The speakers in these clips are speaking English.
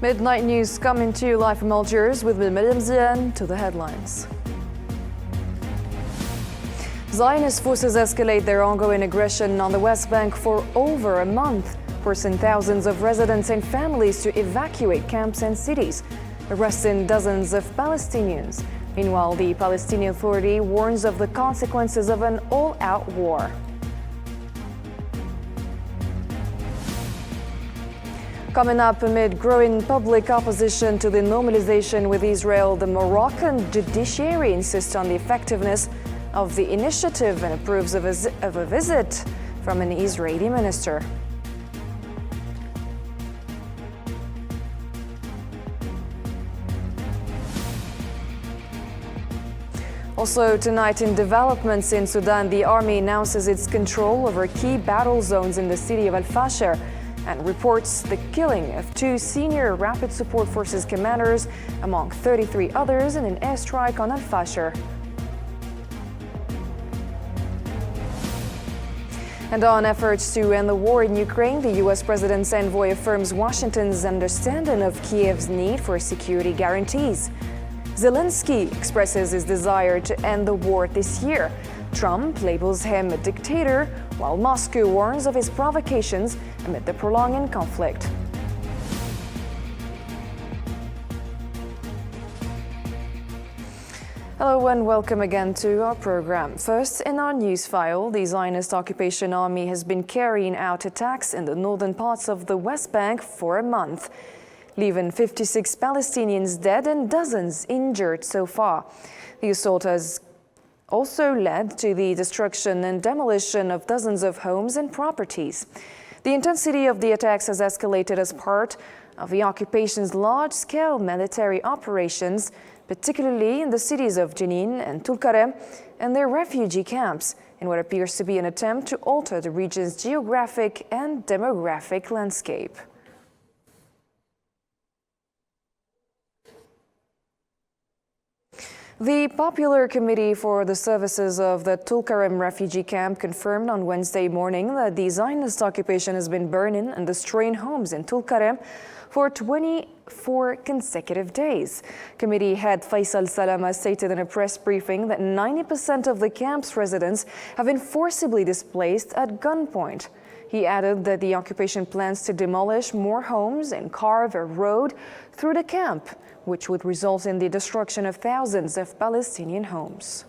Midnight news coming to you live from Algiers with Miriam Zian. To the headlines. Zionist forces escalate their ongoing aggression on the West Bank for over a month, forcing thousands of residents and families to evacuate camps and cities, arresting dozens of Palestinians. Meanwhile, the Palestinian Authority warns of the consequences of an all-out war. Coming up, amid growing public opposition to the normalization with Israel, the Moroccan judiciary insists on the effectiveness of the initiative and approves of a visit from an Israeli minister. Also tonight, in developments in Sudan, the army announces its control over key battle zones in the city of Al-Fasher and reports the killing of 2 senior Rapid Support Forces commanders, among 33 others, in an airstrike on Al-Fasher. And on efforts to end the war in Ukraine, the U.S. President's envoy affirms Washington's understanding of Kiev's need for security guarantees. Zelensky expresses his desire to end the war this year. Trump labels him a dictator, while Moscow warns of his provocations amid the prolonging conflict. Hello and welcome again to our program. First, in our news file, the Zionist occupation army has been carrying out attacks in the northern parts of the West Bank for a month, leaving 56 Palestinians dead and dozens injured so far. The assault has also led to the destruction and demolition of dozens of homes and properties. The intensity of the attacks has escalated as part of the occupation's large-scale military operations, particularly in the cities of Jenin and Tulkarem and their refugee camps, in what appears to be an attempt to alter the region's geographic and demographic landscape. The Popular Committee for the Services of the Tulkarem refugee camp confirmed on Wednesday morning that the Zionist occupation has been burning and destroying homes in Tulkarem for 24 consecutive days. Committee head Faisal Salama stated in a press briefing that 90% of the camp's residents have been forcibly displaced at gunpoint. He added that the occupation plans to demolish more homes and carve a road through the camp, which would result in the destruction of thousands of Palestinian homes.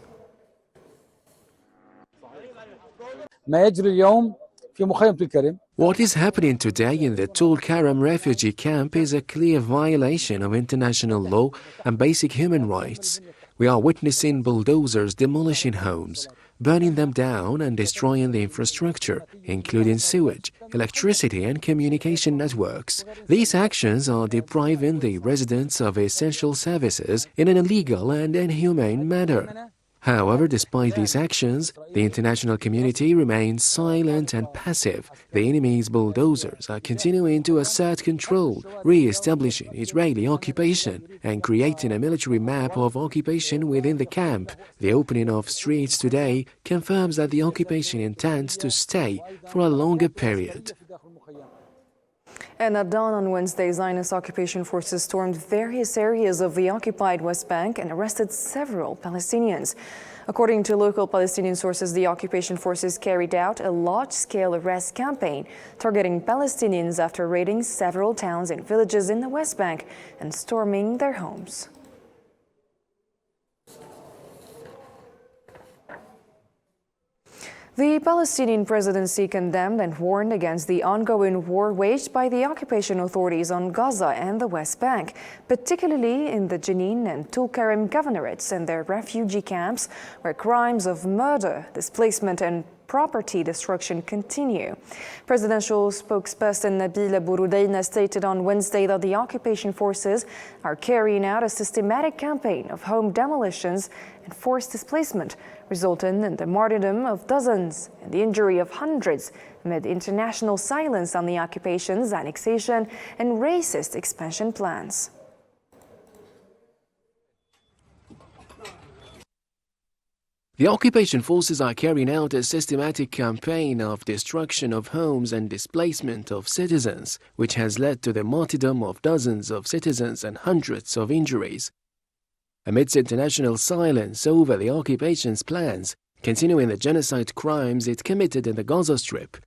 What is happening today in the Tulkarem refugee camp is a clear violation of international law and basic human rights. We are witnessing bulldozers demolishing homes, burning them down and destroying the infrastructure, including sewage, electricity and communication networks. These actions are depriving the residents of essential services in an illegal and inhumane manner. However, despite these actions, the international community remains silent and passive. The enemy's bulldozers are continuing to assert control, re-establishing Israeli occupation and creating a military map of occupation within the camp. The opening of streets today confirms that the occupation intends to stay for a longer period. And at dawn on Wednesday, Zionist occupation forces stormed various areas of the occupied West Bank and arrested several Palestinians. According to local Palestinian sources, the occupation forces carried out a large-scale arrest campaign targeting Palestinians after raiding several towns and villages in the West Bank and storming their homes. The Palestinian presidency condemned and warned against the ongoing war waged by the occupation authorities on Gaza and the West Bank, particularly in the Jenin and Tulkarem governorates and their refugee camps, where crimes of murder, displacement and property destruction continue. Presidential spokesperson Nabila Bouroudaina stated on Wednesday that the occupation forces are carrying out a systematic campaign of home demolitions and forced displacement, resulting in the martyrdom of dozens and the injury of hundreds amid international silence on the occupation's annexation and racist expansion plans. The occupation forces are carrying out a systematic campaign of destruction of homes and displacement of citizens, which has led to the martyrdom of dozens of citizens and hundreds of injuries. Amidst international silence over the occupation's plans, continuing the genocide crimes it committed in the Gaza Strip,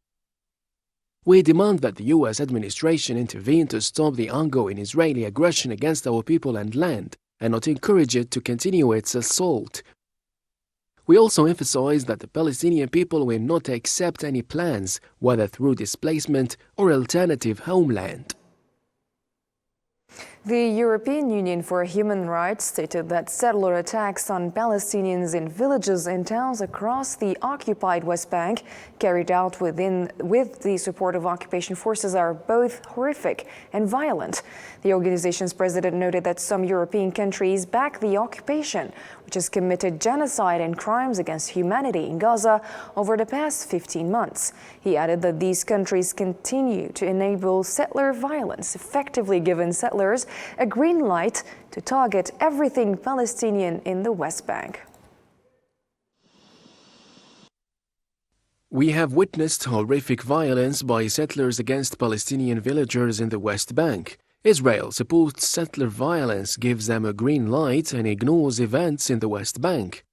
we demand that the US administration intervene to stop the ongoing Israeli aggression against our people and land, and not encourage it to continue its assault. We also emphasize that the Palestinian people will not accept any plans, whether through displacement or alternative homeland. The European Union for Human Rights stated that settler attacks on Palestinians in villages and towns across the occupied West Bank carried out with the support of occupation forces are both horrific and violent. The organization's president noted that some European countries back the occupation, which has committed genocide and crimes against humanity in Gaza over the past 15 months. He added that these countries continue to enable settler violence, effectively giving settlers a green light to target everything Palestinian in the West Bank. We have witnessed horrific violence by settlers against Palestinian villagers in the West Bank. Israel supports settler violence, gives them a green light, and ignores events in the West Bank.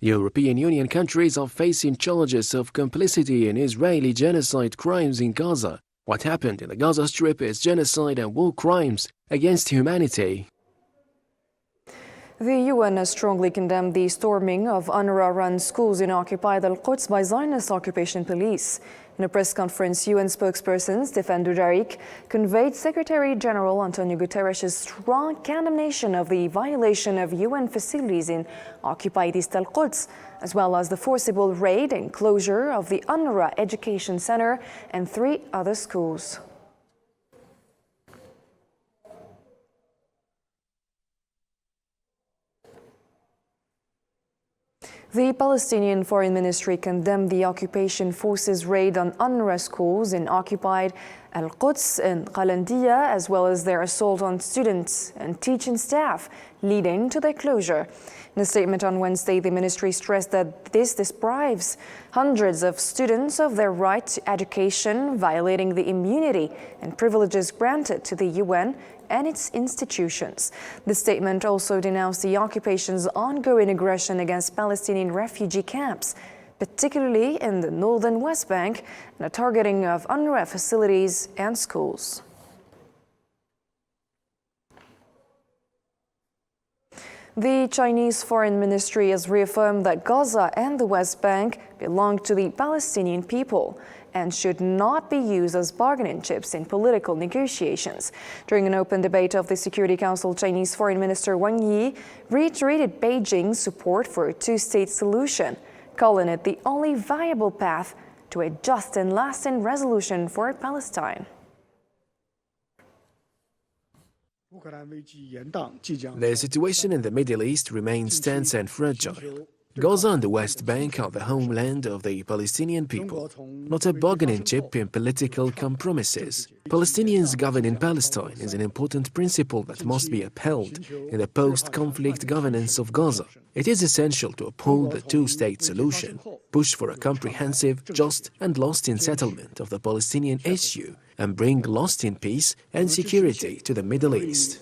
European Union countries are facing charges of complicity in Israeli genocide crimes in Gaza. What happened in the Gaza Strip is genocide and war crimes against humanity. The UN has strongly condemned the storming of UNRWA-run schools in occupied Al-Quds by Zionist occupation police. In a press conference, UN spokesperson Stefan Dujarric conveyed Secretary General Antonio Guterres' strong condemnation of the violation of UN facilities in occupied East Al-Quds, as well as the forcible raid and closure of the UNRWA Education Center and 3 other schools. The Palestinian Foreign Ministry condemned the occupation forces' raid on UNRWA schools in occupied Al-Quds and Qalandiya, as well as their assault on students and teaching staff, leading to their closure. In a statement on Wednesday, the ministry stressed that this deprives hundreds of students of their right to education, violating the immunity and privileges granted to the UN and its institutions. The statement also denounced the occupation's ongoing aggression against Palestinian refugee camps, particularly in the northern West Bank, and the targeting of UNRWA facilities and schools. The Chinese Foreign Ministry has reaffirmed that Gaza and the West Bank belong to the Palestinian people and should not be used as bargaining chips in political negotiations. During an open debate of the Security Council, Chinese Foreign Minister Wang Yi reiterated Beijing's support for a two-state solution, calling it the only viable path to a just and lasting resolution for Palestine. The situation in the Middle East remains tense and fragile. Gaza and the West Bank are the homeland of the Palestinian people, not a bargaining chip in political compromises. Palestinians governing Palestine is an important principle that must be upheld in the post-conflict governance of Gaza. It is essential to uphold the two-state solution, push for a comprehensive, just and lasting settlement of the Palestinian issue, and bring lasting peace and security to the Middle East.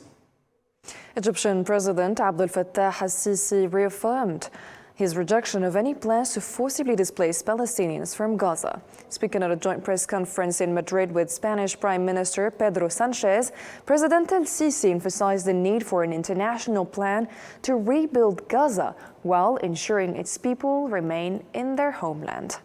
Egyptian President Abdel Fattah al-Sisi reaffirmed his rejection of any plans to forcibly displace Palestinians from Gaza. Speaking at a joint press conference in Madrid with Spanish Prime Minister Pedro Sanchez, President al-Sisi emphasized the need for an international plan to rebuild Gaza while ensuring its people remain in their homeland.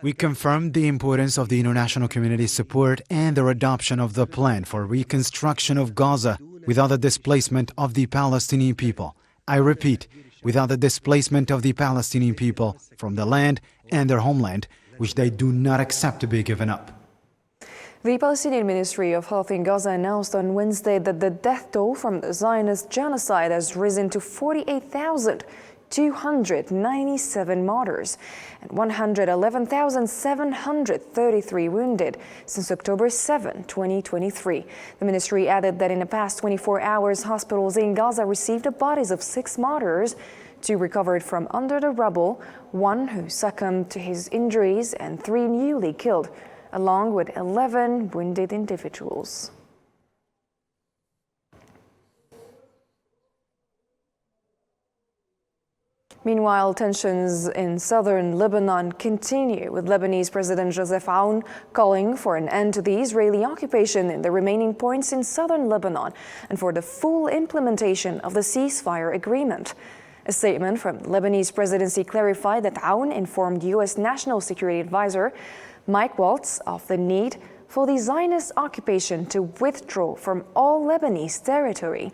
We confirmed the importance of the international community's support and their adoption of the plan for reconstruction of Gaza without the displacement of the Palestinian people. I repeat, without the displacement of the Palestinian people from the land and their homeland, which they do not accept to be given up. The Palestinian Ministry of Health in Gaza announced on Wednesday that the death toll from the Zionist genocide has risen to 48,000, 297 martyrs and 111,733 wounded since October 7, 2023. The ministry added that in the past 24 hours, hospitals in Gaza received the bodies of 6 martyrs, 2 recovered from under the rubble, 1 who succumbed to his injuries, and 3 newly killed, along with 11 wounded individuals. Meanwhile, tensions in southern Lebanon continue, with Lebanese President Joseph Aoun calling for an end to the Israeli occupation in the remaining points in southern Lebanon and for the full implementation of the ceasefire agreement. A statement from the Lebanese presidency clarified that Aoun informed U.S. National Security Advisor Mike Waltz of the need for the Zionist occupation to withdraw from all Lebanese territory.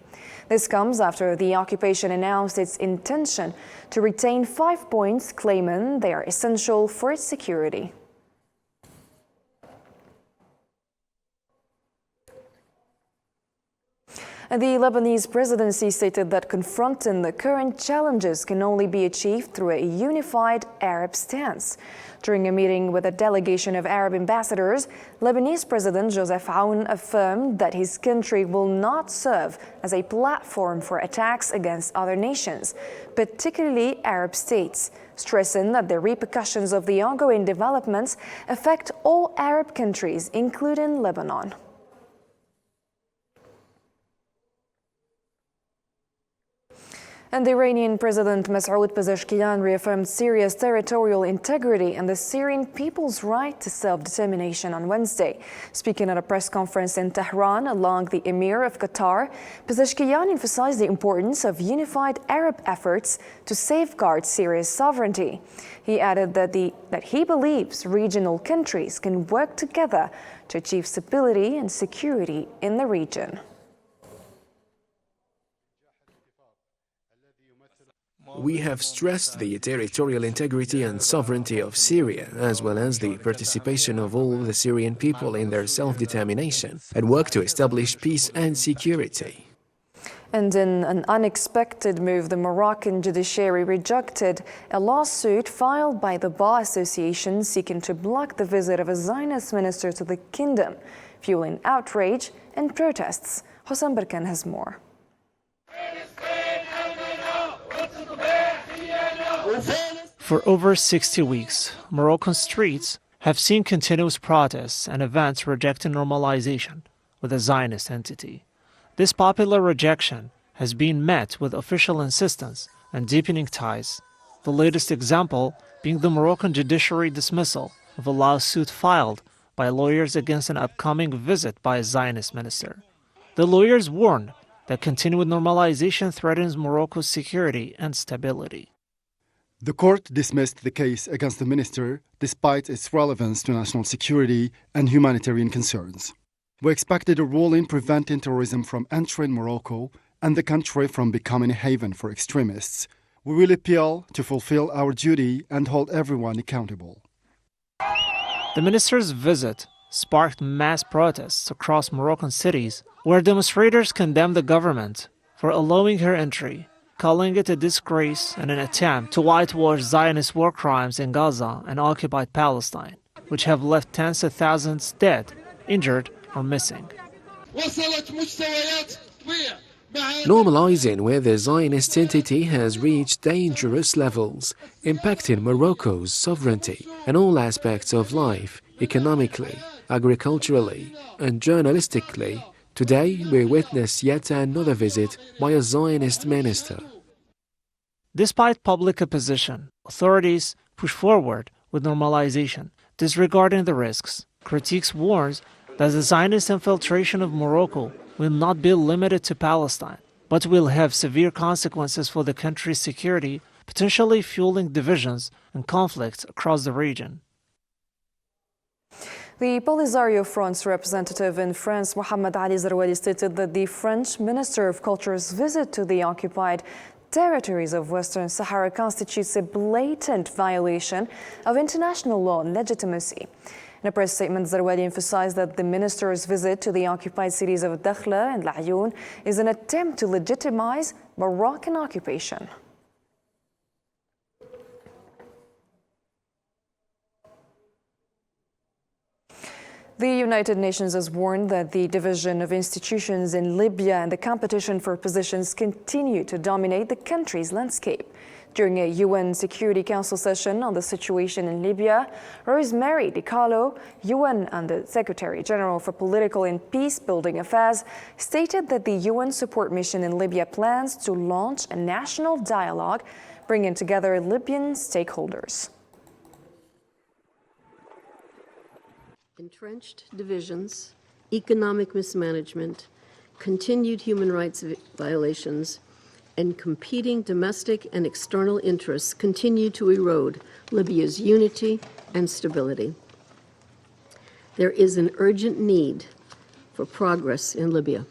This comes after the occupation announced its intention to retain 5 points, claiming they are essential for its security. And the Lebanese presidency stated that confronting the current challenges can only be achieved through a unified Arab stance. During a meeting with a delegation of Arab ambassadors, Lebanese President Joseph Aoun affirmed that his country will not serve as a platform for attacks against other nations, particularly Arab states, stressing that the repercussions of the ongoing developments affect all Arab countries, including Lebanon. And the Iranian President Masoud Pezeshkian reaffirmed Syria's territorial integrity and the Syrian people's right to self-determination on Wednesday. Speaking at a press conference in Tehran along the Emir of Qatar, Pezeshkian emphasized the importance of unified Arab efforts to safeguard Syria's sovereignty. He added that he believes regional countries can work together to achieve stability and security in the region. We have stressed the territorial integrity and sovereignty of Syria, as well as the participation of all the Syrian people in their self-determination, and work to establish peace and security. And in an unexpected move, the Moroccan judiciary rejected a lawsuit filed by the Bar Association seeking to block the visit of a Zionist minister to the kingdom, fueling outrage and protests. Hossam Barkan has more. For over 60 weeks, Moroccan streets have seen continuous protests and events rejecting normalization with a Zionist entity. This popular rejection has been met with official insistence and deepening ties, the latest example being the Moroccan judiciary dismissal of a lawsuit filed by lawyers against an upcoming visit by a Zionist minister. The lawyers warned that continued normalization threatens Morocco's security and stability. The court dismissed the case against the minister despite its relevance to national security and humanitarian concerns. We expected a role in preventing terrorism from entering Morocco and the country from becoming a haven for extremists. We will appeal to fulfill our duty and hold everyone accountable. The minister's visit sparked mass protests across Moroccan cities, where demonstrators condemned the government for allowing her entry, calling it a disgrace and an attempt to whitewash Zionist war crimes in Gaza and occupied Palestine, which have left tens of thousands dead, injured, or missing. Normalizing where the Zionist entity has reached dangerous levels, impacting Morocco's sovereignty and all aspects of life, economically, agriculturally, and journalistically. Today, we witness yet another visit by a Zionist minister. Despite public opposition, authorities push forward with normalization, disregarding the risks. Critics warns that the Zionist infiltration of Morocco will not be limited to Palestine, but will have severe consequences for the country's security, potentially fueling divisions and conflicts across the region. The Polisario Front's representative in France, Mohamed Ali Zarwali, stated that the French Minister of Culture's visit to the occupied territories of Western Sahara constitutes a blatant violation of international law and legitimacy. In a press statement, Zarwali emphasized that the minister's visit to the occupied cities of Dakhla and La'youn is an attempt to legitimize Moroccan occupation. The United Nations has warned that the division of institutions in Libya and the competition for positions continue to dominate the country's landscape. During a UN Security Council session on the situation in Libya, Rosemary DiCarlo, UN Under Secretary General for Political and Peace-Building Affairs, stated that the UN support mission in Libya plans to launch a national dialogue, bringing together Libyan stakeholders. Entrenched divisions, economic mismanagement, continued human rights violations, and competing domestic and external interests continue to erode Libya's unity and stability. There is an urgent need for progress in Libya.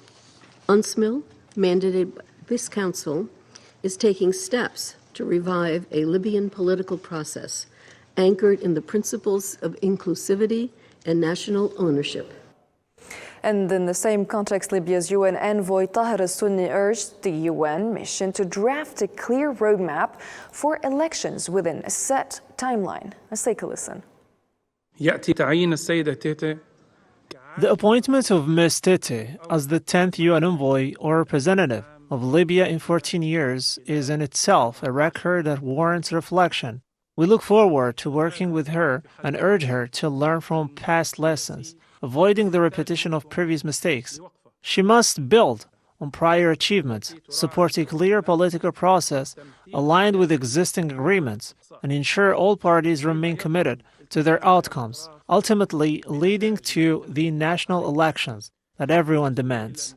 UNSMIL, mandated by this Council, is taking steps to revive a Libyan political process anchored in the principles of inclusivity and national ownership. And in the same context, Libya's UN envoy Tahir al-Sunni urged the UN mission to draft a clear roadmap for elections within a set timeline. Let's take a listen. The appointment of Ms. Tete as the 10th UN envoy or representative of Libya in 14 years is in itself a record that warrants reflection. We look forward to working with her and urge her to learn from past lessons, avoiding the repetition of previous mistakes. She must build on prior achievements, support a clear political process aligned with existing agreements, and ensure all parties remain committed to their outcomes, ultimately leading to the national elections that everyone demands.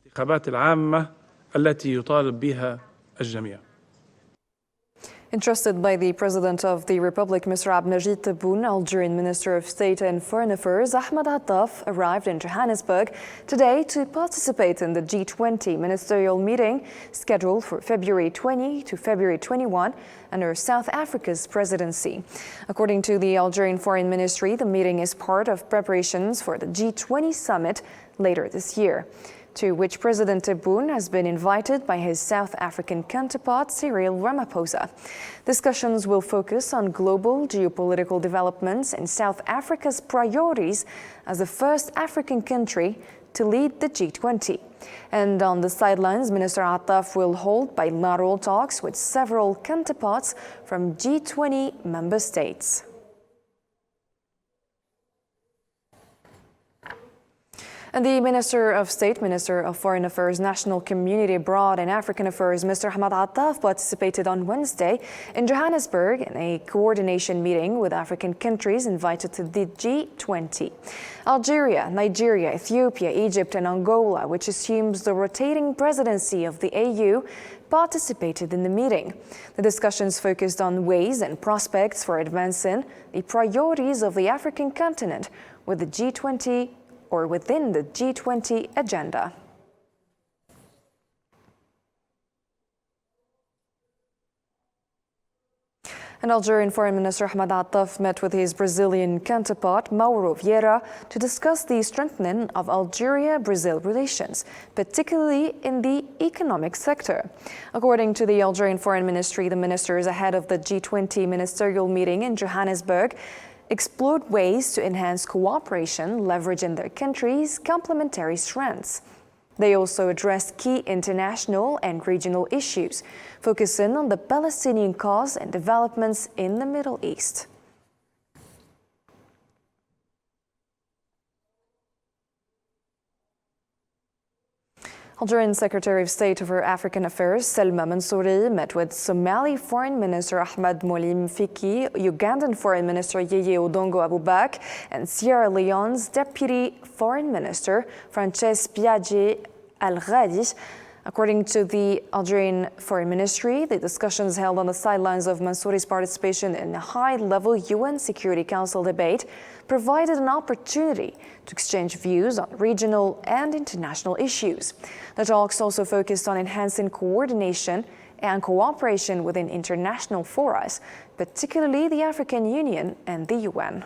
Entrusted by the President of the Republic, Mr. Abdelmajid Tebboune, Algerian Minister of State and Foreign Affairs Ahmed Attaf arrived in Johannesburg today to participate in the G20 ministerial meeting scheduled for February 20 to February 21 under South Africa's presidency. According to the Algerian Foreign Ministry, the meeting is part of preparations for the G20 summit later this year, to which President Tebboune has been invited by his South African counterpart Cyril Ramaphosa. Discussions will focus on global geopolitical developments and South Africa's priorities as the first African country to lead the G20. And on the sidelines, Minister Attaf will hold bilateral talks with several counterparts from G20 member states. And the Minister of State, Minister of Foreign Affairs, National Community Abroad and African Affairs, Mr. Ahmed Attaf, participated on Wednesday in Johannesburg in a coordination meeting with African countries invited to the G20. Algeria, Nigeria, Ethiopia, Egypt and Angola, which assumes the rotating presidency of the AU, participated in the meeting. The discussions focused on ways and prospects for advancing the priorities of the African continent with the G20 or within the G20 agenda. And Algerian Foreign Minister Ahmed Attaf met with his Brazilian counterpart Mauro Vieira to discuss the strengthening of Algeria-Brazil relations, particularly in the economic sector. According to the Algerian Foreign Ministry, the ministers ahead of the G20 ministerial meeting in Johannesburg explored ways to enhance cooperation, leveraging their countries' complementary strengths. They also addressed key international and regional issues, focusing on the Palestinian cause and developments in the Middle East. Algerian Secretary of State for African Affairs Salma Mansouri met with Somali Foreign Minister Ahmed Moulim Fiki, Ugandan Foreign Minister Yeye Odongo Abubak, and Sierra Leone's Deputy Foreign Minister Frances Biagé Al-Ghadi. According to the Algerian Foreign Ministry, the discussions held on the sidelines of Mansouri's participation in a high-level UN Security Council debate provided an opportunity to exchange views on regional and international issues. The talks also focused on enhancing coordination and cooperation within international fora, particularly the African Union and the UN.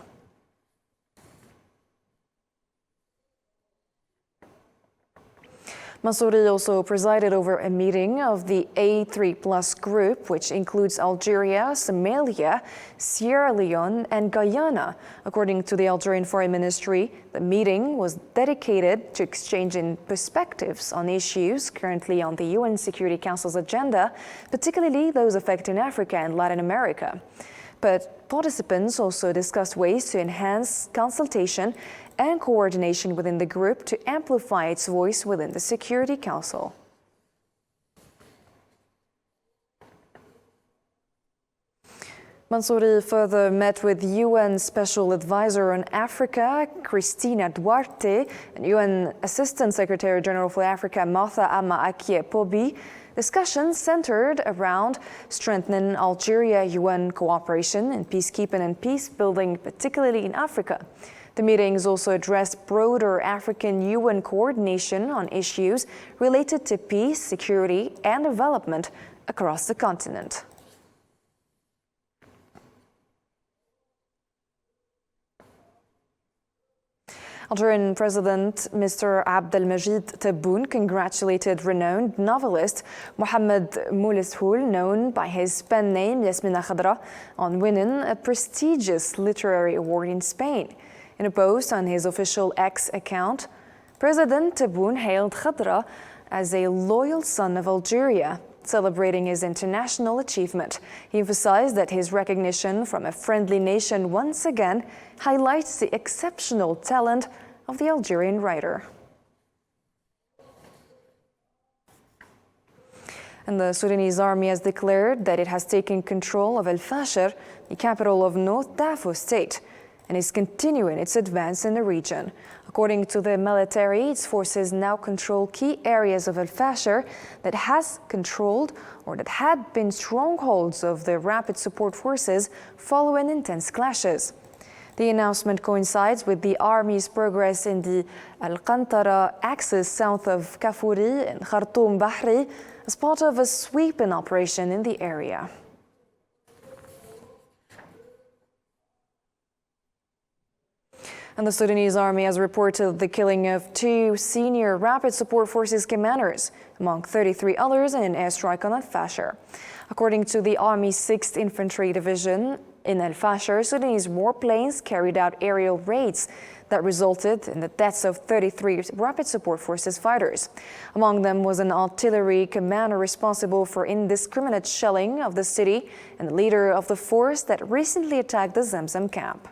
Mansouri also presided over a meeting of the A3+ group, which includes Algeria, Somalia, Sierra Leone, and Guyana. According to the Algerian Foreign Ministry, the meeting was dedicated to exchanging perspectives on issues currently on the UN Security Council's agenda, particularly those affecting Africa and Latin America. But participants also discussed ways to enhance consultation and coordination within the group to amplify its voice within the Security Council. Mansouri further met with UN Special Advisor on Africa, Cristina Duarte, and UN Assistant Secretary General for Africa, Martha Ama Akie-Pobi. Discussions centered around strengthening Algeria-UN cooperation in peacekeeping and peace building, particularly in Africa. The meetings also addressed broader African-UN coordination on issues related to peace, security, and development across the continent. Algerian President Mr. Abdelmajid Tebboune congratulated renowned novelist Mohamed Mouleshoul, known by his pen name Yasmina Khadra, on winning a prestigious literary award in Spain. In a post on his official X account, President Tebboune hailed Khadra as a loyal son of Algeria, celebrating his international achievement. He emphasized that his recognition from a friendly nation once again highlights the exceptional talent of the Algerian writer. And the Sudanese army has declared that it has taken control of El Fasher, the capital of North Darfur state, and is continuing its advance in the region. According to the military, its forces now control key areas of El Fasher that has controlled or that had been strongholds of the rapid support forces following intense clashes. The announcement coincides with the army's progress in the Al-Qantara axis south of Kafuri and Khartoum Bahri as part of a sweeping operation in the area. And the Sudanese army has reported the killing of 2 senior Rapid Support Forces commanders, among 33 others in an airstrike on El Fasher. According to the Army's 6th Infantry Division, in El Fasher, Sudanese warplanes carried out aerial raids that resulted in the deaths of 33 Rapid Support Forces fighters. Among them was an artillery commander responsible for indiscriminate shelling of the city and the leader of the force that recently attacked the Zamzam camp.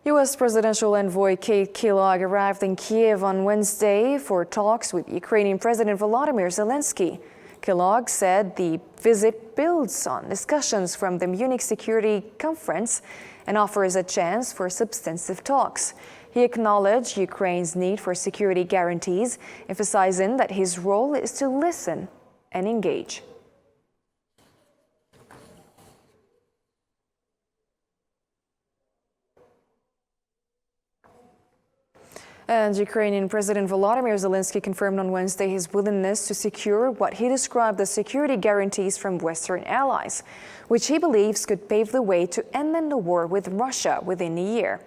U.S. Presidential Envoy Kate Kellogg arrived in Kiev on Wednesday for talks with Ukrainian President Volodymyr Zelensky. Kellogg said the visit builds on discussions from the Munich Security Conference and offers a chance for substantive talks. He acknowledged Ukraine's need for security guarantees, emphasizing that his role is to listen and engage. And Ukrainian President Volodymyr Zelensky confirmed on Wednesday his willingness to secure what he described as security guarantees from Western allies, which he believes could pave the way to ending the war with Russia within a year.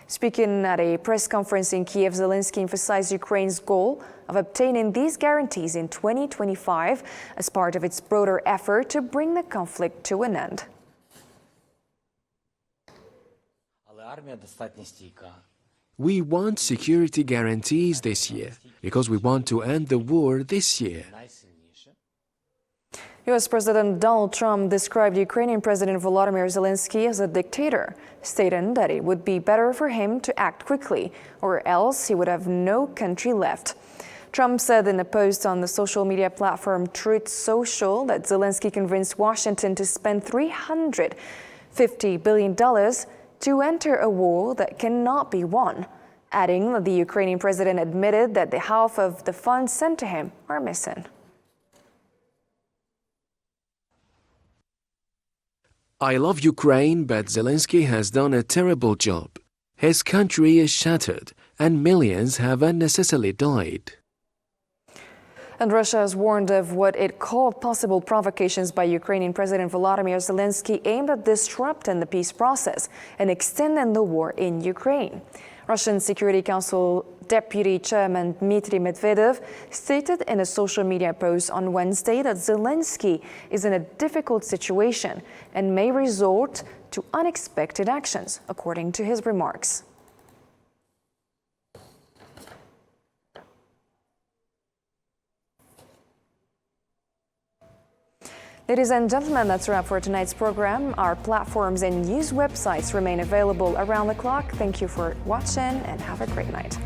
Speaking at a press conference in Kiev, Zelensky emphasized Ukraine's goal of obtaining these guarantees in 2025 as part of its broader effort to bring the conflict to an end. We want security guarantees this year because we want to end the war this year. U.S. President Donald Trump described Ukrainian President Volodymyr Zelensky as a dictator, stating that it would be better for him to act quickly, or else he would have no country left. Trump said in a post on the social media platform Truth Social that Zelensky convinced Washington to spend $350 billion to enter a war that cannot be won, adding that the Ukrainian president admitted that the half of the funds sent to him are missing. I love Ukraine, but Zelensky has done a terrible job. His country is shattered, and millions have unnecessarily died. And Russia has warned of what it called possible provocations by Ukrainian President Volodymyr Zelensky aimed at disrupting the peace process and extending the war in Ukraine. Russian Security Council Deputy Chairman Dmitry Medvedev stated in a social media post on Wednesday that Zelensky is in a difficult situation and may resort to unexpected actions, according to his remarks. Ladies and gentlemen, that's a wrap for tonight's program. Our platforms and news websites remain available around the clock. Thank you for watching and have a great night.